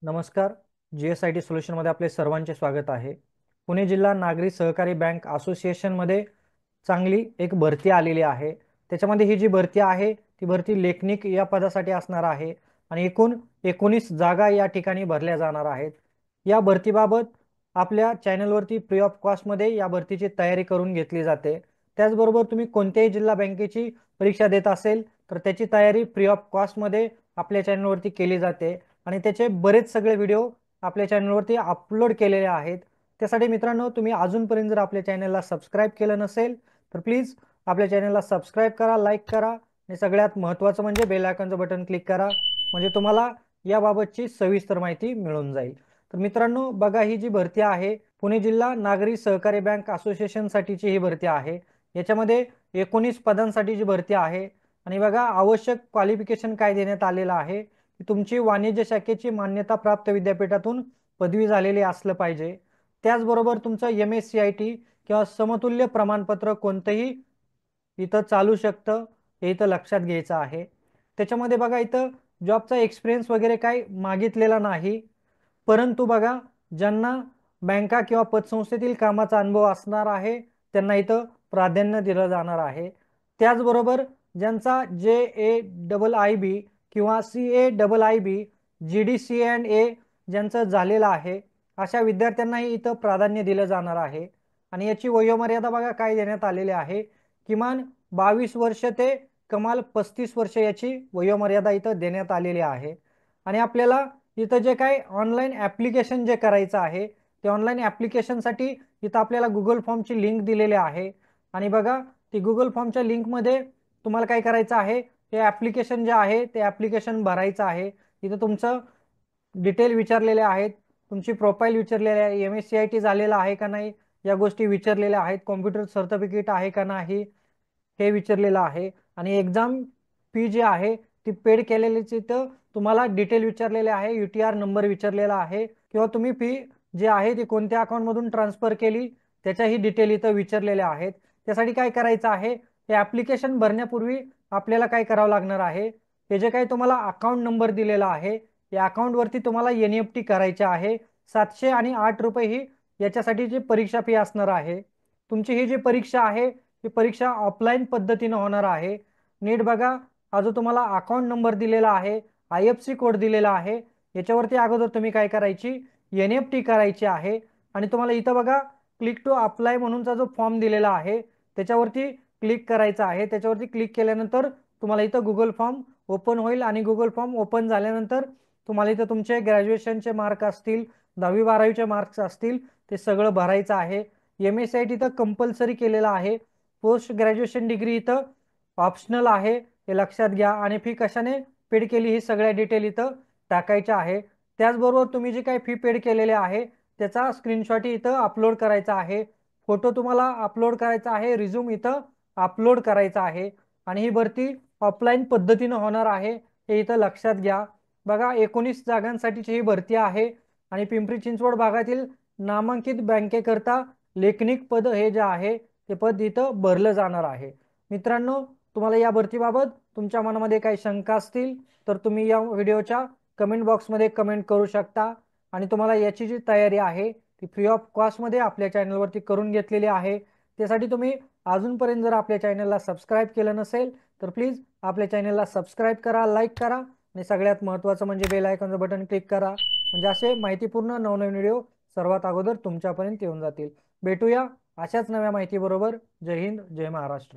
नमस्कार. GSIT सोल्युशनमध्ये आपले सर्वांचे स्वागत आहे. पुणे जिल्हा नागरी सहकारी बँक असोसिएशनमध्ये चांगली एक भरती आलेली आहे. त्याच्यामध्ये ही जी भरती आहे ती भरती लेखनिक या पदासाठी असणार आहे आणि एकूण 19 जागा या ठिकाणी भरल्या जाणार आहेत. या भरतीबाबत आपल्या चॅनलवरती फ्री ऑफ कॉस्टमध्ये या भरतीची तयारी करून घेतली जाते. त्याचबरोबर तुम्ही कोणत्याही जिल्हा बँकेची परीक्षा देत असेल तर त्याची तयारी फ्री ऑफ कॉस्टमध्ये आपल्या चॅनलवरती केली जाते आणि त्याचे बरेच सगळे व्हिडिओ आपल्या चॅनलवरती अपलोड केलेले आहेत. त्यासाठी मित्रांनो, तुम्ही अजूनपर्यंत जर आपल्या चॅनलला सबस्क्राईब केलं नसेल तर प्लीज आपल्या चॅनलला सबस्क्राईब करा, लाईक करा आणि सगळ्यात महत्त्वाचं म्हणजे बेल आयकॉनचं बटन क्लिक करा, म्हणजे तुम्हाला याबाबतची सविस्तर माहिती मिळून जाईल. तर मित्रांनो बघा, ही जी भरती आहे पुणे जिल्हा नागरी सहकारी बँक असोसिएशनसाठीची ही भरती आहे. याच्यामध्ये 19 पदांसाठी जी भरती आहे आणि बघा आवश्यक क्वालिफिकेशन काय देण्यात आलेलं आहे की तुमची वाणिज्य शाखेची मान्यता प्राप्त विद्यापीठातून पदवी झालेली असलं पाहिजे. त्याचबरोबर तुमचं MSCIT किंवा समतुल्य प्रमाणपत्र कोणतंही इथं चालू शकतं, हे इथं लक्षात घ्यायचं आहे. त्याच्यामध्ये बघा इथं जॉबचा एक्सपिरियन्स वगैरे काही मागितलेला नाही, परंतु बघा ज्यांना बँका किंवा पतसंस्थेतील कामाचा अनुभव असणार आहे त्यांना इथं प्राधान्य दिलं जाणार आहे. त्याचबरोबर ज्यांचा JAIIB किंवा CAIIB GD&CA ज्यांचं झालेलं आहे अशा विद्यार्थ्यांनाही इथं प्राधान्य दिलं जाणार आहे. आणि याची वयोमर्यादा बघा काय देण्यात आलेली आहे, किमान 22 वर्ष ते कमाल 35 वर्ष याची वयोमर्यादा इथं देण्यात आलेली आहे. आणि आपल्याला इथं जे काय ऑनलाईन ॲप्लिकेशन जे करायचं आहे ते ऑनलाईन ॲप्लिकेशनसाठी इथं आपल्याला गुगल फॉर्मची लिंक दिलेली आहे. आणि बघा ती गुगल फॉर्मच्या लिंकमध्ये तुम्हाला काय करायचं आहे, हे ॲप्लिकेशन जे आहे ते ॲप्लिकेशन भरायचं आहे. इथं तुमचं डिटेल विचारलेले आहेत, तुमची प्रोफाईल विचारलेली आहे, MSCIT झालेला आहे का नाही या गोष्टी विचारलेल्या आहेत, कॉम्प्युटर सर्टिफिकेट आहे का नाही हे विचारलेलं आहे. आणि एक्झाम फी जी आहे ती पेड केलेलीच इथं तुम्हाला डिटेल विचारलेले आहे, UTR नंबर विचारलेला आहे किंवा तुम्ही फी जी आहे ती कोणत्या अकाउंटमधून ट्रान्सफर केली त्याच्याही डिटेल इथं विचारलेल्या आहेत. त्यासाठी काय करायचं आहे, हे ॲप्लिकेशन भरण्यापूर्वी आपल्याला काय करावं लागणार आहे, हे जे काही तुम्हाला अकाउंट नंबर दिलेला आहे या अकाउंटवरती तुम्हाला NEFT करायचे आहे. 700 आणि 8 रुपये ही याच्यासाठीची परीक्षा फी असणार आहे. तुमची ही जी परीक्षा आहे ही परीक्षा ऑफलाईन पद्धतीने होणार आहे. नीट बघा, हा जो तुम्हाला अकाउंट नंबर दिलेला आहे, IFSC कोड दिलेला आहे, याच्यावरती अगोदर तुम्ही काय करायची, NEFT करायची आहे. आणि तुम्हाला इथं बघा क्लिक टू अप्लाय म्हणूनचा जो फॉर्म दिलेला आहे त्याच्यावरती क्लिक करायचा आहे. त्याच्यावरती क्लिक केल्यानंतर तुम्हाला इथं गुगल फॉर्म ओपन होईल आणि गुगल फॉर्म ओपन झाल्यानंतर तुम्हाला इथं तुमचे ग्रॅज्युएशनचे मार्क असतील, 10वी 12वीचे मार्क्स असतील ते सगळं भरायचं आहे. MSCIT इथं कंपल्सरी केलेलं आहे. पोस्ट ग्रॅज्युएशन डिग्री इथं ऑप्शनल आहे, हे लक्षात घ्या. आणि फी कशाने पेड केली ही सगळ्या डिटेल इथं टाकायच्या आहे. त्याचबरोबर तुम्ही जी काही फी पेड केलेली आहे त्याचा स्क्रीनशॉट इथं अपलोड करायचा आहे. फोटो तुम्हाला अपलोड करायचा आहे, रिझ्यूम इथं अपलोड करायचा आहे. आणि ही भरती ऑफलाईन पद्धतीनं होणार आहे, हे इथं लक्षात घ्या. बघा 19 जागांसाठीची ही भरती आहे आणि पिंपरी चिंचवड भागातील नामांकित बँकेकरता लेखनिक पद हे जे आहे ते पद इथं भरलं जाणार आहे. मित्रांनो, तुम्हाला या भरतीबाबत तुमच्या मनामध्ये काही शंका असतील तर तुम्ही या व्हिडिओच्या कमेंट बॉक्समध्ये कमेंट करू शकता. आणि तुम्हाला याची जी तयारी आहे ती फ्री ऑफ कॉस्टमध्ये आपल्या चॅनलवरती करून घेतलेली आहे. त्यासाठी तुम्ही अजूनपर्यंत जर आपल्या चॅनलला सबस्क्राईब केलं नसेल तर प्लीज आपल्या चॅनलला सबस्क्राईब करा, लाईक करा आणि सगळ्यात महत्त्वाचं म्हणजे बेल आयकॉनचं बटन क्लिक करा, म्हणजे असे माहितीपूर्ण नवनवीन व्हिडिओ सर्वात अगोदर तुमच्यापर्यंत येऊन जातील. भेटूया अशाच नव्या माहितीबरोबर. जय हिंद, जय महाराष्ट्र.